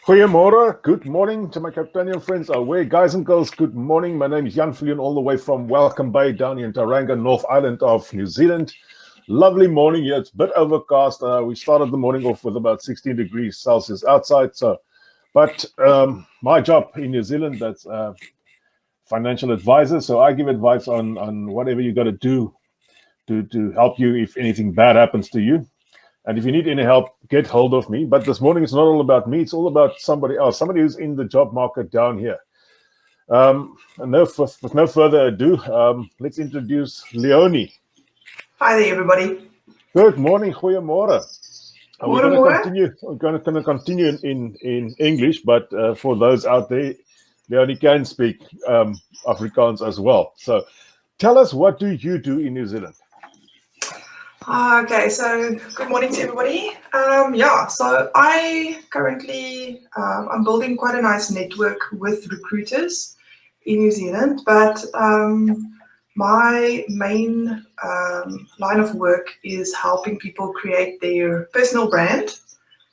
Goeiemorgen, good morning to my Capitanian friends. Away, guys and girls, good morning. My name is Jan Viljoen, all the way from Welcome Bay down here in Tauranga, North Island of New Zealand. Lovely morning here. It's a bit overcast. We started the morning off with about 16 degrees Celsius outside. But my job in New Zealand, that's financial advisor. So I give advice on whatever you got to do to help you if anything bad happens to you. And if you need any help, get hold of me. But this morning, it's not all about me. It's all about somebody else, somebody who's in the job market down here. With no further ado, let's introduce Leoni. Hi there, everybody. Good morning, goeiemorgen. We're Goeiemorgen. going to continue in English, but for those out there, Leoni can speak Afrikaans as well. So tell us, what do you do in New Zealand? Okay, so good morning to everybody. So I currently, I'm building quite a nice network with recruiters in New Zealand, but my main line of work is helping people create their personal brand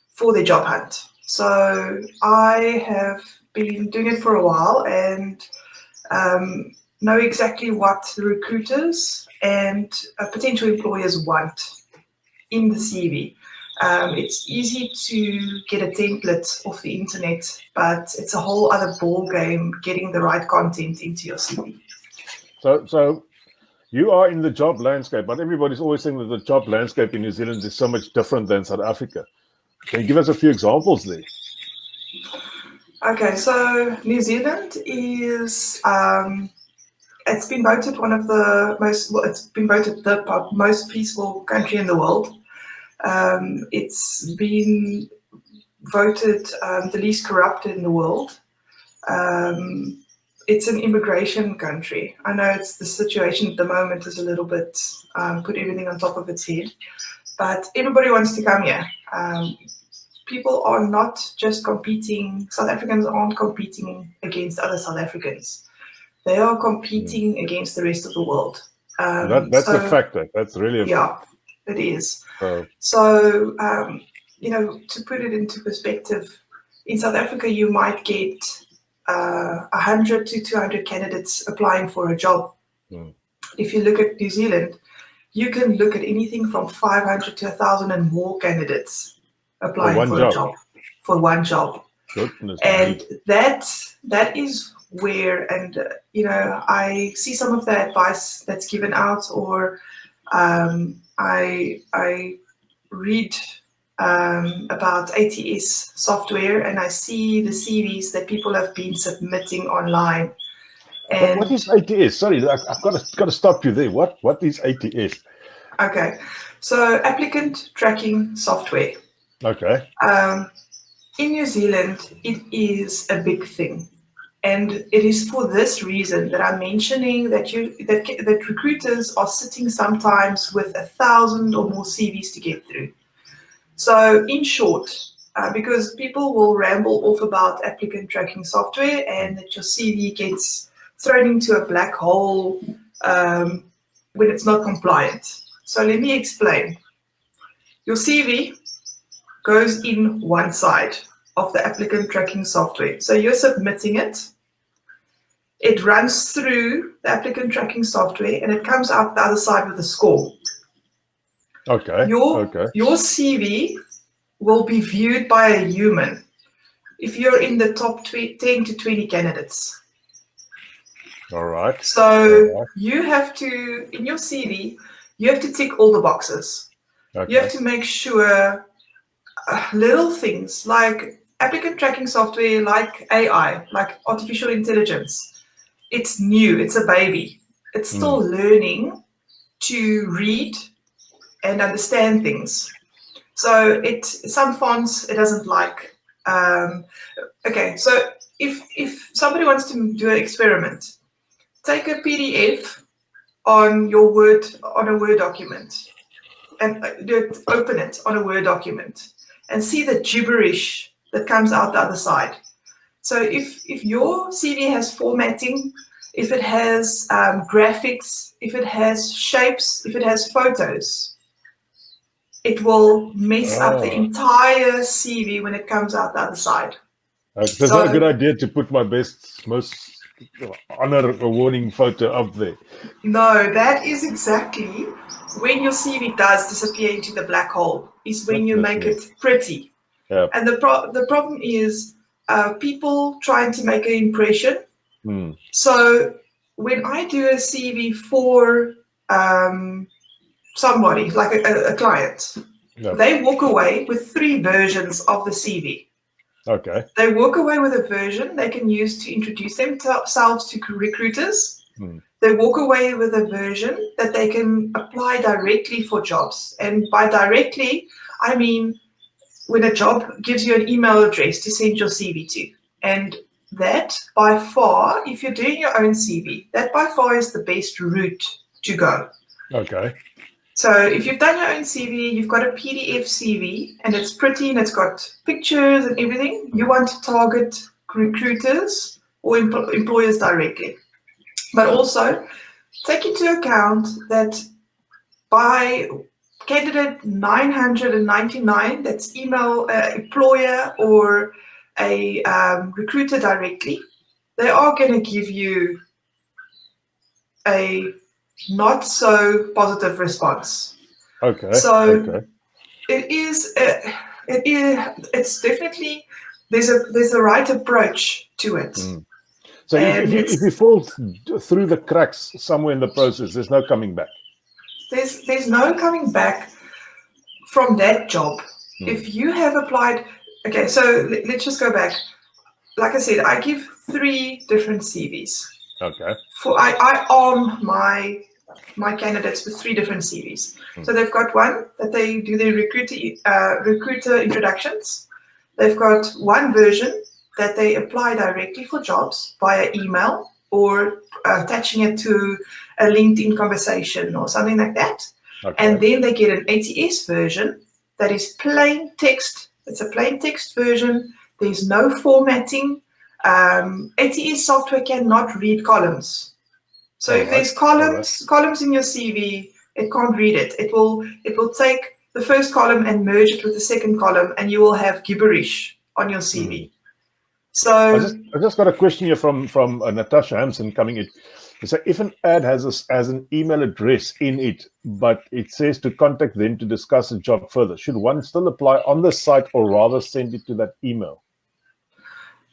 for their job hunt. So I have been doing it for a while and know exactly what the recruiters and potential employers want in the CV. It's easy to get a template off the internet, but it's a whole other ball game getting the right content into your CV. So you are in the job landscape, but everybody's always saying that the job landscape in New Zealand is so much different than South Africa. Can you give us a few examples there? Okay, so New Zealand is it's been voted one of the it's been voted the most peaceful country in the world. It's been voted the least corrupted in the world. It's an immigration country. I know it's the situation at the moment is a little bit put everything on top of its head, but everybody wants to come here. People are not just competing. South Africans aren't competing against other South Africans. They are competing against the rest of the world. That's a factor. That's really a factor. It is. So, to put it into perspective, in South Africa, you might get 100 to 200 candidates applying for a job. If you look at New Zealand, you can look at anything from 500 to 1,000 and more candidates applying for a job. For one job. Goodness and that is where, and I see some of the advice that's given out, or I read about ATS software, and I see the CVs that people have been submitting online. And what is ATS? Sorry, I've got to stop you there. What is ATS? Okay, so applicant tracking software. Okay. In New Zealand, it is a big thing. And it is for this reason that I'm mentioning that that recruiters are sitting sometimes with 1,000 or more CVs to get through. So in short, because people will ramble off about applicant tracking software and that your CV gets thrown into a black hole when it's not compliant. So let me explain. Your CV goes in one side of the applicant tracking software. So you're submitting it. It runs through the applicant tracking software and it comes out the other side with a score. Okay. Your CV will be viewed by a human if you're in the top 10 to 20 candidates. All right. So you have to, in your CV, you have to tick all the boxes. Okay. You have to make sure little things like applicant tracking software, like AI, like artificial intelligence. It's new, it's a baby. It's still learning to read and understand things. So some fonts it doesn't like. Okay, so if somebody wants to do an experiment, take a PDF on a Word document and open it on a Word document and see the gibberish that comes out the other side. So if your CV has formatting, if it has graphics, if it has shapes, if it has photos, it will mess up the entire CV when it comes out the other side. That's not a good idea to put my best, most honor-awarding photo up there. No, that is exactly when your CV does disappear into the black hole, is when you make it pretty. Yeah. And the problem is people trying to make an impression. So when I do a CV for somebody, like a client, they walk away with 3 versions of the CV. Okay. They walk away with a version they can use to introduce themselves to recruiters. They walk away with a version that they can apply directly for jobs. And by directly, I mean when a job gives you an email address to send your CV to. And that, by far, if you're doing your own CV, that by far is the best route to go. Okay. So if you've done your own CV, you've got a PDF CV, and it's pretty and it's got pictures and everything, you want to target recruiters or employers directly. But also take into account that by candidate 999, that's email employer or a recruiter directly, they are going to give you a not so positive response. Okay. So it's definitely there's a right approach to it. So if you fall through the cracks somewhere in the process, there's no coming back. There's no coming back from that job. If you have applied, okay, so let's just go back. Like I said, I give 3 different CVs. Okay. I arm my candidates with 3 different CVs. So they've got one that they do their recruiter introductions. They've got one version that they apply directly for jobs via email or attaching it to a LinkedIn conversation or something like that. Okay. And then they get an ATS version that is plain text. It's a plain text version. There's no formatting. ATS software cannot read columns. So if there's columns in your CV, it can't read it. It will take the first column and merge it with the second column, and you will have gibberish on your CV. So I just got a question here from Natasha Hanson coming in. So if an ad has an email address in it, but it says to contact them to discuss a job further, should one still apply on the site or rather send it to that email?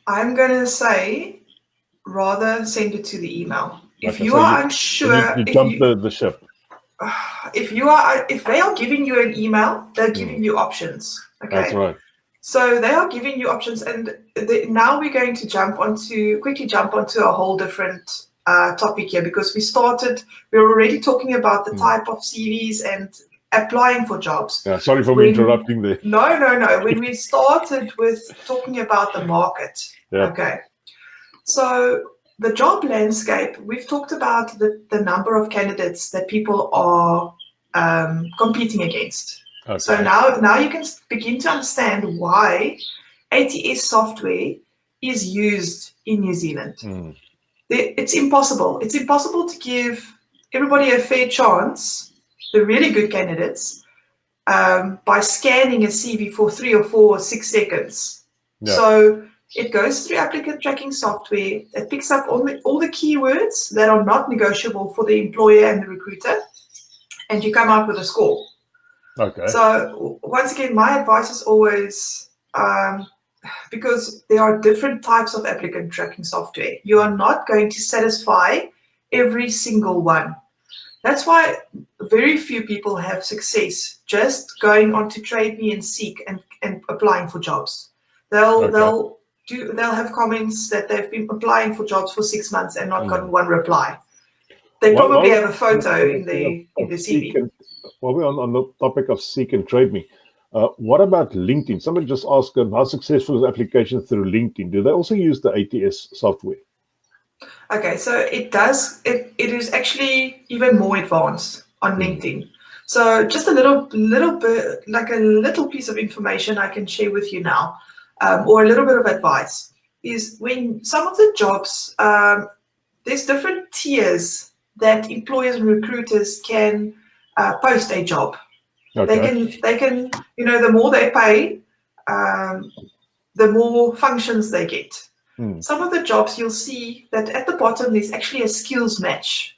I'm going to say rather send it to the email. If you are unsure, you jump the ship. If they are giving you an email, they're giving you options. Okay, that's right. So they are giving you options, and now we're going to quickly jump onto a whole different topic here, because we're already talking about the type of CVs and applying for jobs. Yeah, sorry for interrupting there. No. When we started with talking about the market, okay. So the job landscape, we've talked about the number of candidates that people are competing against. Okay. So now you can begin to understand why ATS software is used in New Zealand. It's impossible. It's impossible to give everybody a fair chance, the really good candidates, by scanning a CV for 3 or 4 or 6 seconds. Yeah. So it goes through applicant tracking software that picks up all the keywords that are not negotiable for the employer and the recruiter, and you come out with a score. Okay. So once again, my advice is always, because there are different types of applicant tracking software, you are not going to satisfy every single one. That's why very few people have success just going onto Trade Me and Seek and applying for jobs. They'll have comments that they've been applying for jobs for 6 months and not gotten one reply. They probably have a photo in the CV. While we're on the topic of Seek and Trade Me, what about LinkedIn? Somebody just asked how successful is application through LinkedIn? Do they also use the ATS software? Okay, so it does. It is actually even more advanced on LinkedIn. So just a little bit, like a little piece of information I can share with you now, or a little bit of advice, is when some of the jobs, there's different tiers that employers and recruiters can post a job. Okay. They can, the more they pay, the more functions they get. Some of the jobs you'll see that at the bottom there's actually a skills match.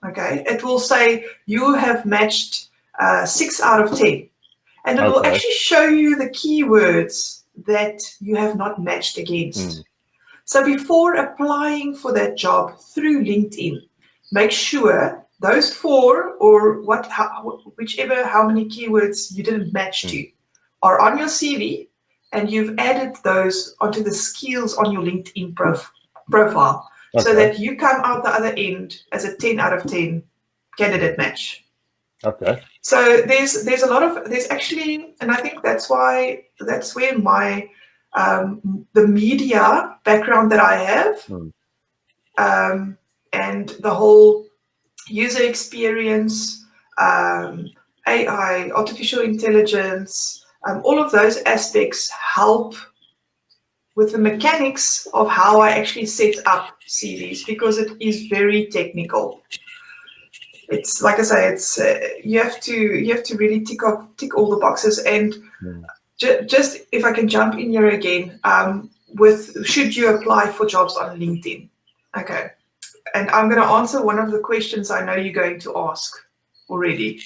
Okay, it will say you have matched 6 out of 10, and it will actually show you the keywords that you have not matched against. So before applying for that job through LinkedIn, make sure those 4 or whichever how many keywords you didn't match to are on your CV, and you've added those onto the skills on your LinkedIn profile, so that you come out the other end as a 10 out of 10 candidate match. Okay. So there's actually, and I think that's where my the media background that I have, and the whole user experience, AI, artificial intelligence, all of those aspects help with the mechanics of how I actually set up CVs, because it is very technical. It's like I say, it's you have to really tick all the boxes. And just if I can jump in here again, with should you apply for jobs on LinkedIn? Okay, and I'm going to answer one of the questions I know you're going to ask already.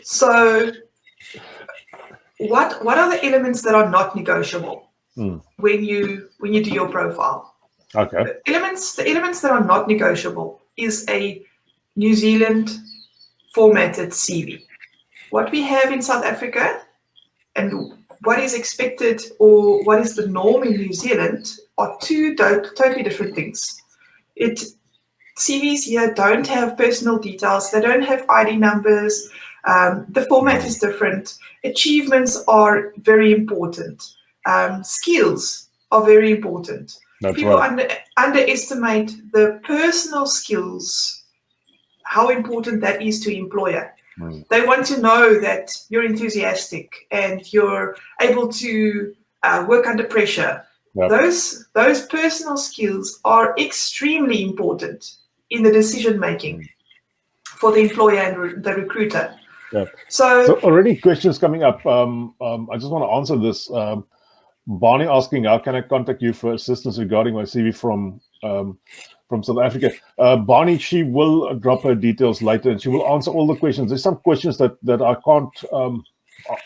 So, what are the elements that are not negotiable when you do your profile? Okay. The elements that are not negotiable is a New Zealand formatted CV. What we have in South Africa and what is expected or what is the norm in New Zealand are two totally different things. CVs here don't have personal details. They don't have ID numbers. The format is different. Achievements are very important. Skills are very important. People underestimate the personal skills, how important that is to employer. They want to know that you're enthusiastic and you're able to work under pressure. Yep. Those personal skills are extremely important in the decision making for the employer and the recruiter. Yeah. So already questions coming up. I just want to answer this. Barney asking, how can I contact you for assistance regarding my CV from South Africa? Barney, she will drop her details later and she will answer all the questions. There's some questions that I can't,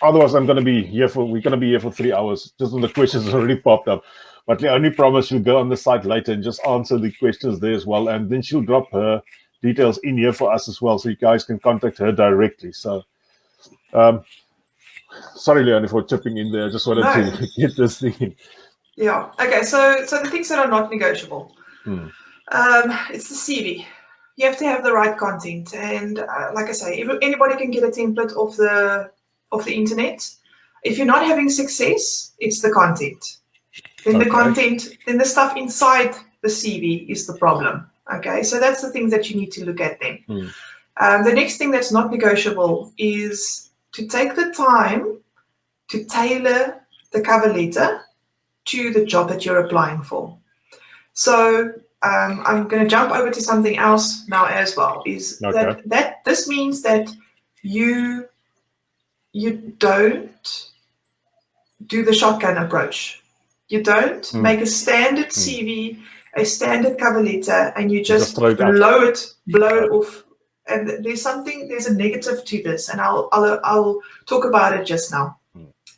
otherwise we're going to be here for 3 hours just on the questions that already popped up. But Leoni promised she'll go on the site later and just answer the questions there as well. And then she'll drop her details in here for us as well, so you guys can contact her directly. So, sorry, Leoni, for chipping in there. I just wanted to get this thing. Yeah. Okay. So the things that are not negotiable. It's the CV. You have to have the right content, and like I say, if anybody can get a template off the internet. If you're not having success, it's the content. Then the content, then the stuff inside the CV is the problem. Okay, so that's the things that you need to look at then. The next thing that's not negotiable is to take the time to tailor the cover letter to the job that you're applying for. So I'm going to jump over to something else now as well. Is that this means that you don't do the shotgun approach. You don't make a standard CV, a standard cover letter, and you just blow it off. And there's a negative to this, and I'll talk about it just now.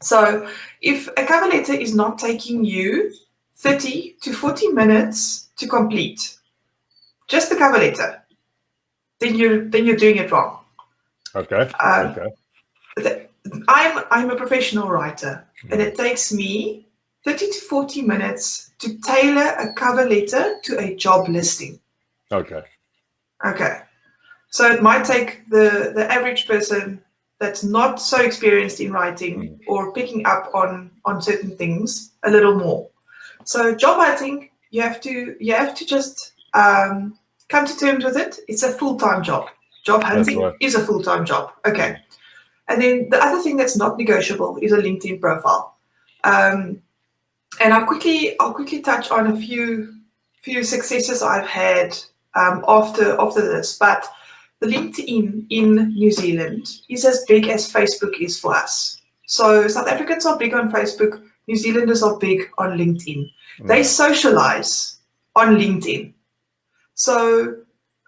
So if a cover letter is not taking you 30 to 40 minutes to complete, just the cover letter, then you're doing it wrong. Okay. I'm a professional writer, and it takes me 30 to 40 minutes to tailor a cover letter to a job listing. Okay. So it might take the average person that's not so experienced in writing or picking up on certain things a little more. So job hunting, you have to just come to terms with it. It's a full-time job. Job hunting is a full-time job. Okay. And then the other thing that's not negotiable is a LinkedIn profile. And I'll quickly touch on a few successes I've had after this. But the LinkedIn in New Zealand is as big as Facebook is for us. So South Africans are big on Facebook. New Zealanders are big on LinkedIn. They socialize on LinkedIn. So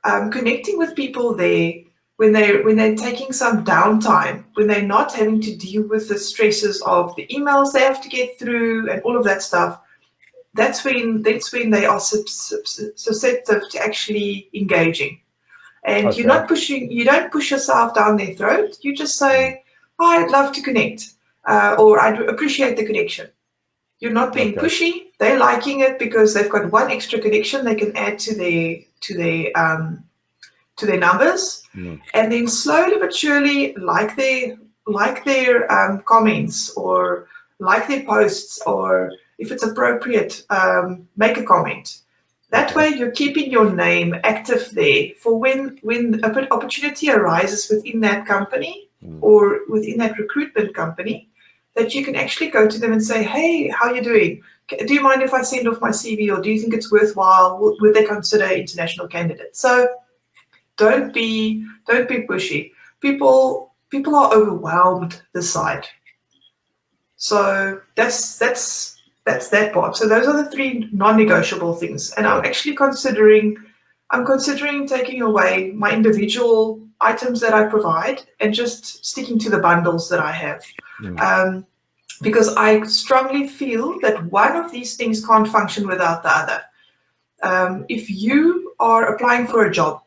connecting with people there when they're taking some downtime, when they're not having to deal with the stresses of the emails they have to get through and all of that stuff, that's when they are susceptible to actually engaging. And you're not pushing, you don't push yourself down their throat. You just say, oh, I'd love to connect, or I'd appreciate the connection. You're not being pushy. They're liking it because they've got one extra connection they can add to their numbers, and then slowly but surely, like their comments, or like their posts, or if it's appropriate, make a comment. That way, you're keeping your name active there for when an opportunity arises within that company or within that recruitment company, that you can actually go to them and say, hey, how are you doing? Do you mind if I send off my CV, or do you think it's worthwhile? Would they consider international candidates? So don't be pushy. People are overwhelmed this side. So that's that part. So those are the 3 non-negotiable things. And I'm actually considering taking away my individual items that I provide and just sticking to the bundles that I have. Because I strongly feel that one of these things can't function without the other. If you are applying for a job,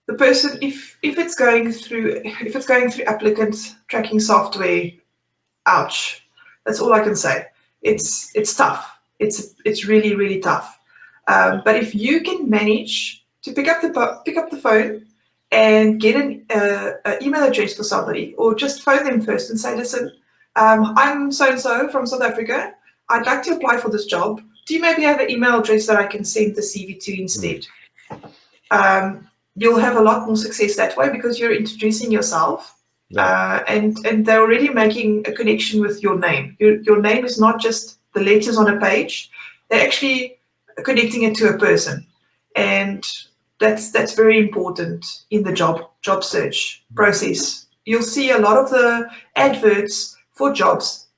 the person, if it's going through applicant tracking software, ouch. That's all I can say. It's tough. It's really, really tough. But if you can manage to pick up the phone and get an email address for somebody, or just phone them first and say, listen, I'm so-and-so from South Africa. I'd like to apply for this job. Do you maybe have an email address that I can send the CV to instead? You'll have a lot more success that way, because you're introducing yourself. And they're already making a connection with your name. Your name is not just the letters on a page. They're actually connecting it to a person, and that's very important in the job search process. You'll see a lot of the adverts for jobs.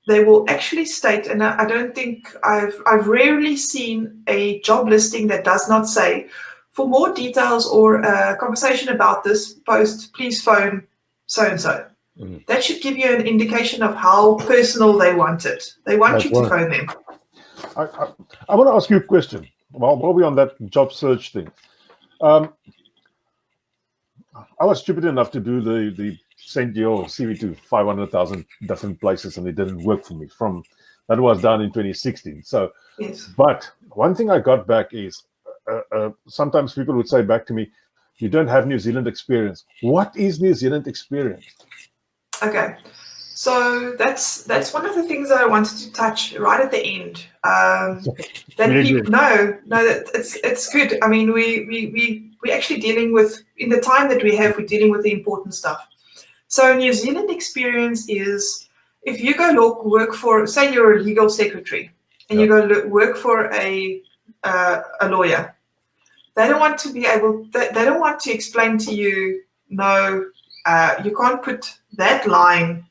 They will actually state, and I don't think I've rarely seen a job listing that does not say, for more details or a conversation about this post, please phone so-and-so. That should give you an indication of how personal they want it. They want you to phone them. I want to ask you a question while we're on that job search thing. I was stupid enough to do the send your CV to 500,000 different places, and it didn't work for me. That was done in 2016. So, but one thing I got back is sometimes people would say back to me, you don't have New Zealand experience. What is New Zealand experience? Okay, so that's one of the things that I wanted to touch right at the end. It's good. I mean, we're actually dealing with, in the time that we have, we're dealing with the important stuff. So New Zealand experience is, if you go work for, say you're a legal secretary, and you go work for a lawyer. They don't want to be able. They don't want to explain to you. No, you can't put that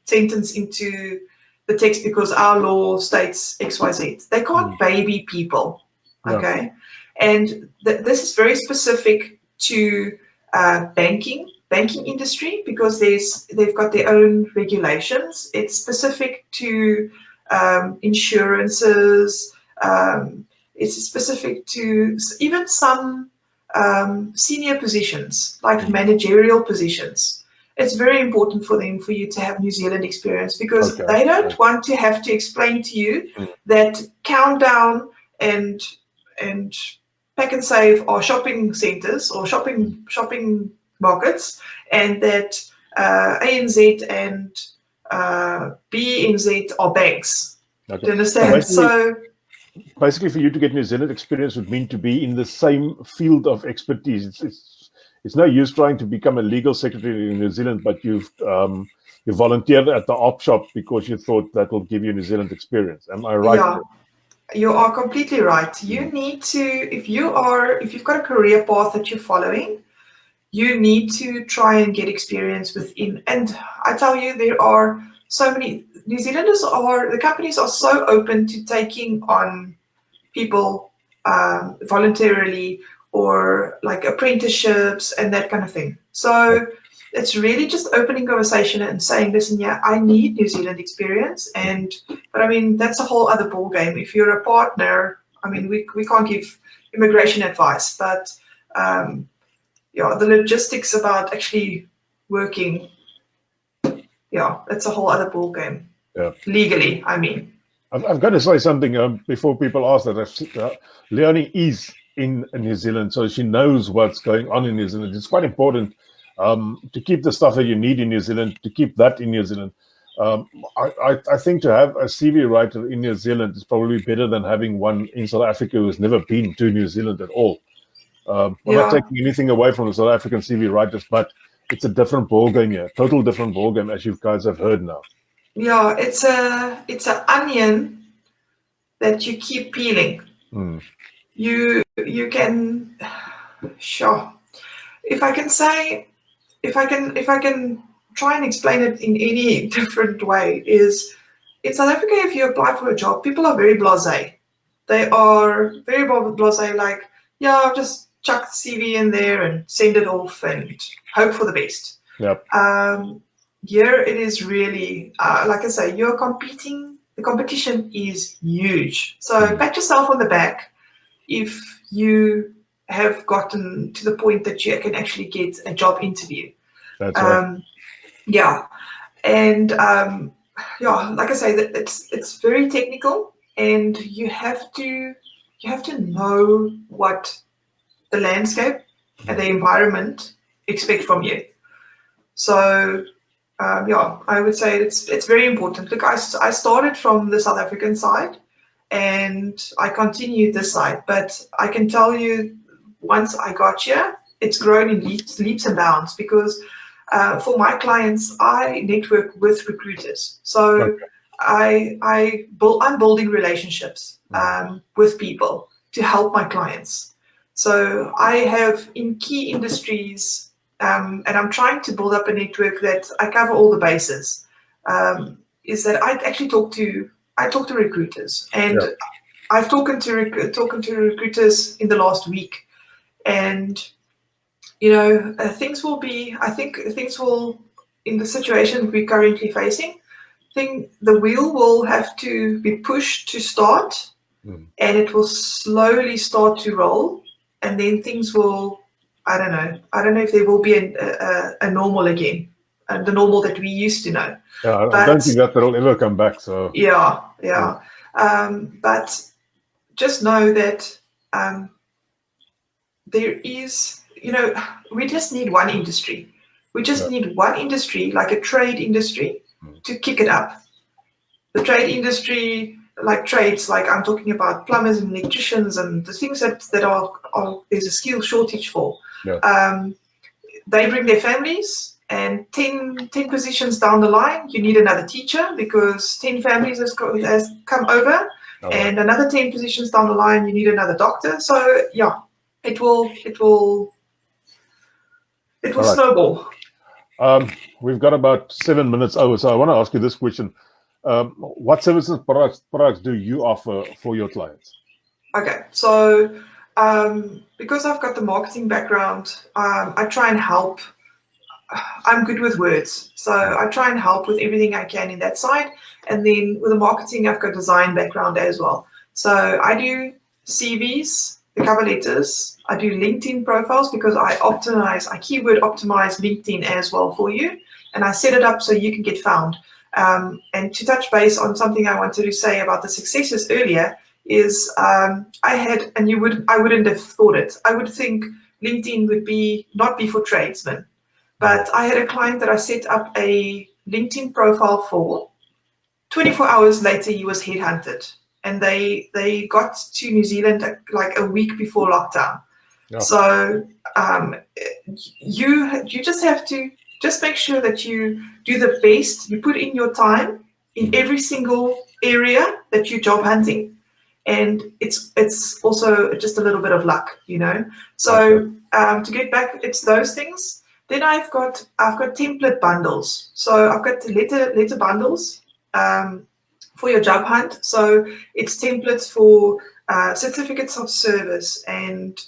sentence into the text because our law states XYZ. They can't baby people. Okay, and this is very specific to banking industry, because they've got their own regulations. It's specific to insurances. It's specific to even some senior positions, like managerial positions. It's very important for you to have New Zealand experience, because they don't want to have to explain to you that Countdown and Pack and Save are shopping centers or shopping markets, and that ANZ and BNZ are banks. Do you understand? So basically, for you to get New Zealand experience would mean to be in the same field of expertise. It's no use trying to become a legal secretary in New Zealand, but you volunteered at the op shop because you thought that will give you New Zealand experience. Am I right? Yeah, you are completely right. You need to, if you've got a career path that you're following, you need to try and get experience within. And I tell you, there are so many New Zealanders the companies are so open to taking on people voluntarily, or like apprenticeships and that kind of thing. So it's really just opening conversation and saying, listen, yeah, I need New Zealand experience. But I mean, that's a whole other ball game. If you're a partner, I mean, we can't give immigration advice, but yeah, the logistics about actually working, yeah, that's a whole other ball game. Yeah. Legally, I mean. I've got to say something before people ask that. Leoni is in New Zealand, so she knows what's going on in New Zealand. It's quite important to keep the stuff that you need in New Zealand, to keep that in New Zealand. I think to have a CV writer in New Zealand is probably better than having one in South Africa who's never been to New Zealand at all. I'm not taking anything away from the South African CV writers, but it's a different ballgame here, total different ballgame, as you guys have heard now. Yeah, it's an onion that you keep peeling. You can, sure. If I can try and explain it in any different way, is in South Africa, if you apply for a job, people are very blasé. They are very blasé, like, yeah, I'll just chuck the CV in there and send it off and hope for the best. Yep. Here it is really, like I say, you're competing. The competition is huge. So pat yourself on the back if you have gotten to the point that you can actually get a job interview. That's right. Yeah, and yeah, like I say, that it's very technical, and you have to know what the landscape and the environment expect from you. So yeah, I would say it's very important. Look, I started from the South African side, and I continued this side. But I can tell you, once I got here, it's grown in leaps and bounds, because for my clients, I network with recruiters. So I'm building relationships with people to help my clients. So I have in key industries. And I'm trying to build up a network that I cover all the bases. Is that I actually talk to recruiters, and I've talking to recruiters in the last week, and you know, things will be. I think things will, in the situation we're currently facing, I think the wheel will have to be pushed to start, and it will slowly start to roll, and then things will. I don't know if there will be a normal again, the normal that we used to know. Yeah, I don't think that will ever come back. So yeah. But just know that there is, you know, we just need one industry. We just need one industry, like a trade industry, to kick it up. The trade industry, like trades, like I'm talking about plumbers and electricians and the things that are there's a skill shortage for. They bring their families, and 10 positions down the line, you need another teacher, because 10 families has come over, and another 10 positions down the line, you need another doctor. So yeah, it will snowball. We've got about 7 minutes over, so I want to ask you this question. What services, products do you offer for your clients? Okay, so because I've got the marketing background, I try and help. I'm good with words, so I try and help with everything I can in that side. And then with the marketing, I've got design background as well. So I do CVs, the cover letters. I do LinkedIn profiles, because I keyword optimize LinkedIn as well for you, and I set it up so you can get found. And to touch base on something I wanted to say about the successes earlier is I wouldn't have thought it. I would think LinkedIn would not be for tradesmen. But I had a client that I set up a LinkedIn profile for. 24 hours later, he was headhunted, and they got to New Zealand like a week before lockdown. Yeah. So you just have to just make sure that you do the best. You put in your time in every single area that you're job hunting, and it's also just a little bit of luck, you know. So to get back, it's those things. Then I've got template bundles. So I've got letter bundles for your job hunt. So it's templates for certificates of service and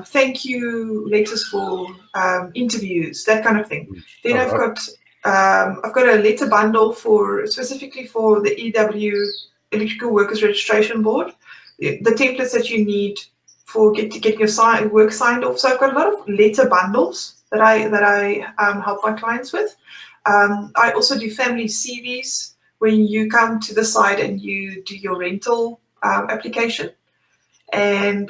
thank you letters for interviews, that kind of thing. Then I've got a letter bundle specifically for the EW Electrical Workers Registration Board, the templates that you need for getting your work signed off. So I've got a lot of letter bundles that I help my clients with. I also do family CVs when you come to the site and you do your rental application. And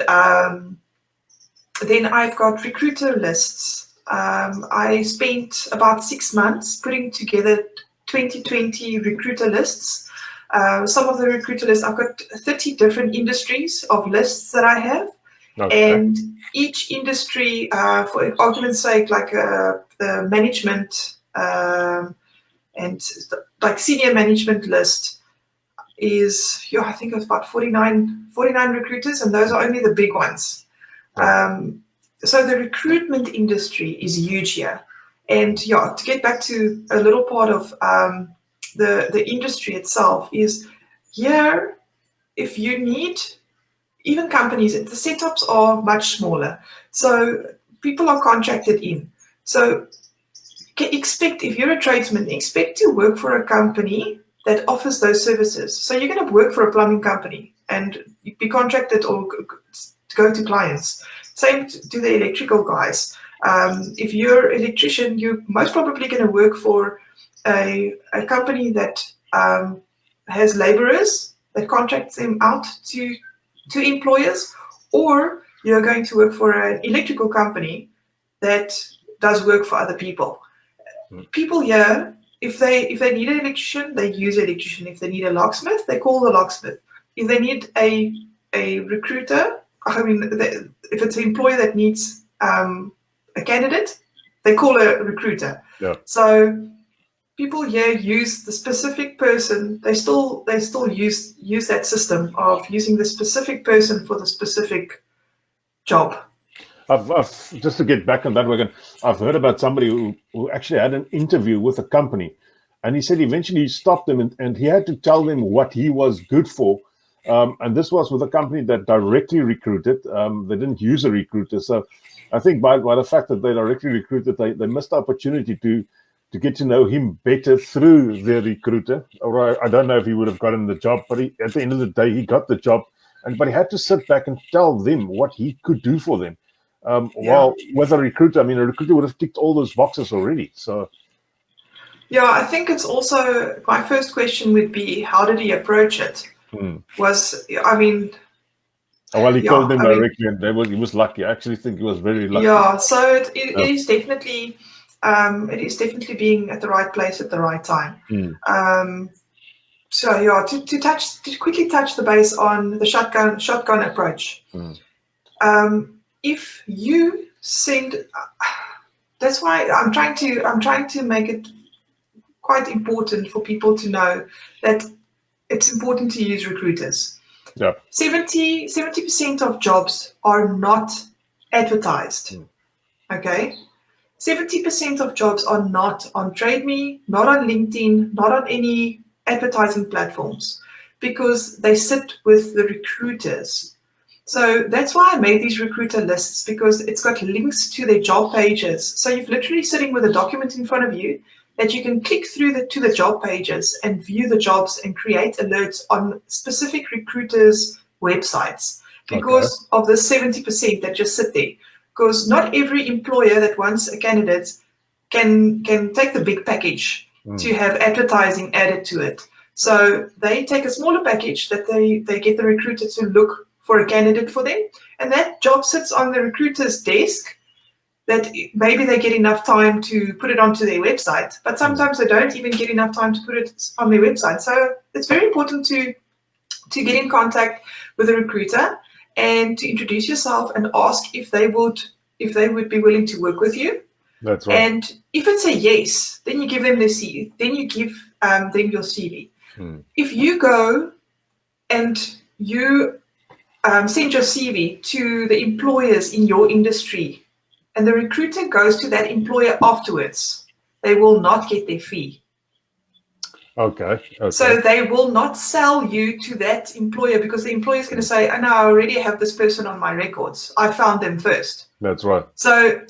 then I've got recruiter lists. I spent about 6 months putting together 2020 recruiter lists. Some of the recruiter lists, I've got 30 different industries of lists that I have. Okay. And each industry, for argument's sake, like the management and like senior management list is, I think it's about 49 recruiters, and those are only the big ones. So the recruitment industry is huge here. And to get back to a little part of the industry itself is here, if you need, even companies, the setups are much smaller. So people are contracted in. So expect, if you're a tradesman, expect to work for a company that offers those services. So you're going to work for a plumbing company and be contracted or go to clients. Same to the electrical guys. If you're an electrician, you're most probably going to work for a company that has laborers that contracts them out to employers, or you're going to work for an electrical company that does work for other people. People here, if they need an electrician, they use an electrician. If they need a locksmith, they call the locksmith. If they need a recruiter, if it's an employer that needs a candidate, they call a recruiter. Yeah. So people here use the specific person. They still use that system of using the specific person for the specific job. I've just to get back on that wagon, I've heard about somebody who actually had an interview with a company, and he said eventually he stopped them and he had to tell them what he was good for. And this was with a company that directly recruited. They didn't use a recruiter. So I think by the fact that they directly recruited, they missed the opportunity to get to know him better through their recruiter. Or I don't know if he would have gotten the job, but at the end of the day, he got the job. But he had to sit back and tell them what he could do for them. While with a recruiter, a recruiter would have ticked all those boxes already. So, yeah, I think it's also, my first question would be, how did he approach it? Well, he told them directly, and he was lucky. I actually think he was very lucky. Yeah, so it is definitely being at the right place at the right time. So to quickly touch the base on the shotgun approach. If you send, that's why I'm trying to make it quite important for people to know that it's important to use recruiters. Yeah. 70% of jobs are not advertised. Okay. 70% of jobs are not on TradeMe, not on LinkedIn, not on any advertising platforms, because they sit with the recruiters. So that's why I made these recruiter lists, because it's got links to their job pages. So you're literally sitting with a document in front of you that you can click through to the job pages and view the jobs and create alerts on specific recruiters' websites, because of the 70% that just sit there. Because not every employer that wants a candidate can take the big package to have advertising added to it. So they take a smaller package that they get the recruiter to look for a candidate for them, and that job sits on the recruiter's desk, that maybe they get enough time to put it onto their website, but sometimes they don't even get enough time to put it on their website. So it's very important to get in contact with a recruiter and to introduce yourself and ask if they would be willing to work with you. That's right. And if it's a yes, then you give them their CV. Then you give them your CV. If you go and you send your CV to the employers in your industry and the recruiter goes to that employer afterwards, they will not get their fee. Okay. So they will not sell you to that employer because the employer is going to say, oh, no, I already have this person on my records. I found them first. That's right. So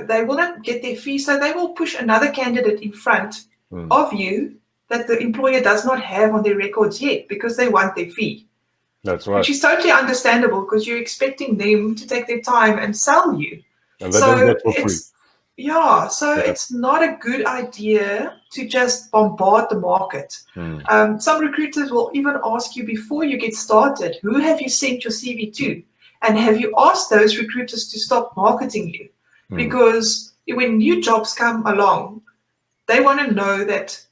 they will not get their fee. So they will push another candidate in front of you that the employer does not have on their records yet because they want their fee. That's right. Which is totally understandable because you're expecting them to take their time and sell you. And they don't get for free. Yeah, so it's not a good idea to just bombard the market. Some recruiters will even ask you before you get started, who have you sent your CV to? And have you asked those recruiters to stop marketing you? Because when new jobs come along, they want to know that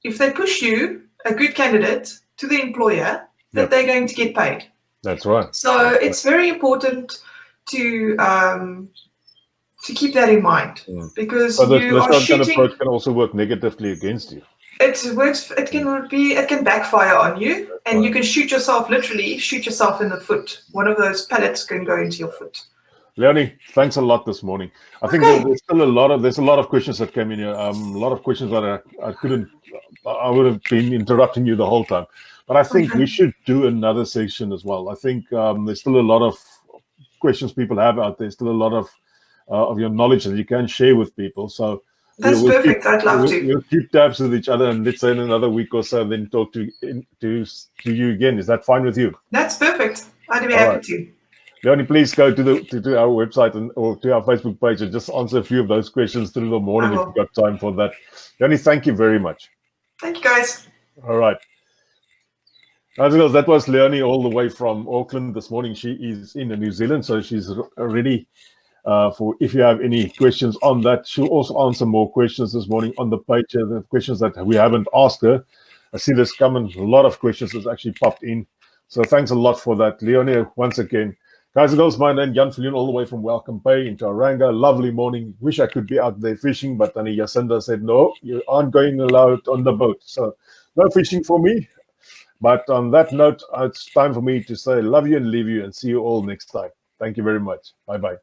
if they push you, a good candidate, to the employer, that they're going to get paid. That's right. So it's very important to keep that in mind because this you are kind of shooting. approach can also work negatively against you. It works. It can backfire on you, and you can shoot yourself in the foot. One of those pellets can go into your foot. Leoni, thanks a lot this morning. I think there's still a lot of questions that came in here. A lot of questions that I would have been interrupting you the whole time. But I think we should do another section as well. I think there's still a lot of questions people have out there. Still a lot of your knowledge that you can share with people. So that's perfect. I'd love to. We'll keep tabs with each other, and let's say in another week or so, then talk to you again. Is that fine with you? That's perfect. I'd be happy to. Leoni, please go to our website or to our Facebook page and just answer a few of those questions through the morning if you've got time for that. Leoni, thank you very much. Thank you, guys. All right. As girls, that was Leoni all the way from Auckland this morning. She is in New Zealand, so she's ready for if you have any questions on that. She'll also answer more questions this morning on the page. The questions that we haven't asked her. I see there's coming a lot of questions that's actually popped in. So thanks a lot for that, Leoni, once again. Guys and girls, my name is Viljoen all the way from Welcome Bay in Tauranga. Lovely morning. Wish I could be out there fishing, but Annie Jacinda said, no, you aren't going allowed on the boat. So no fishing for me. But on that note, it's time for me to say love you and leave you and see you all next time. Thank you very much. Bye-bye.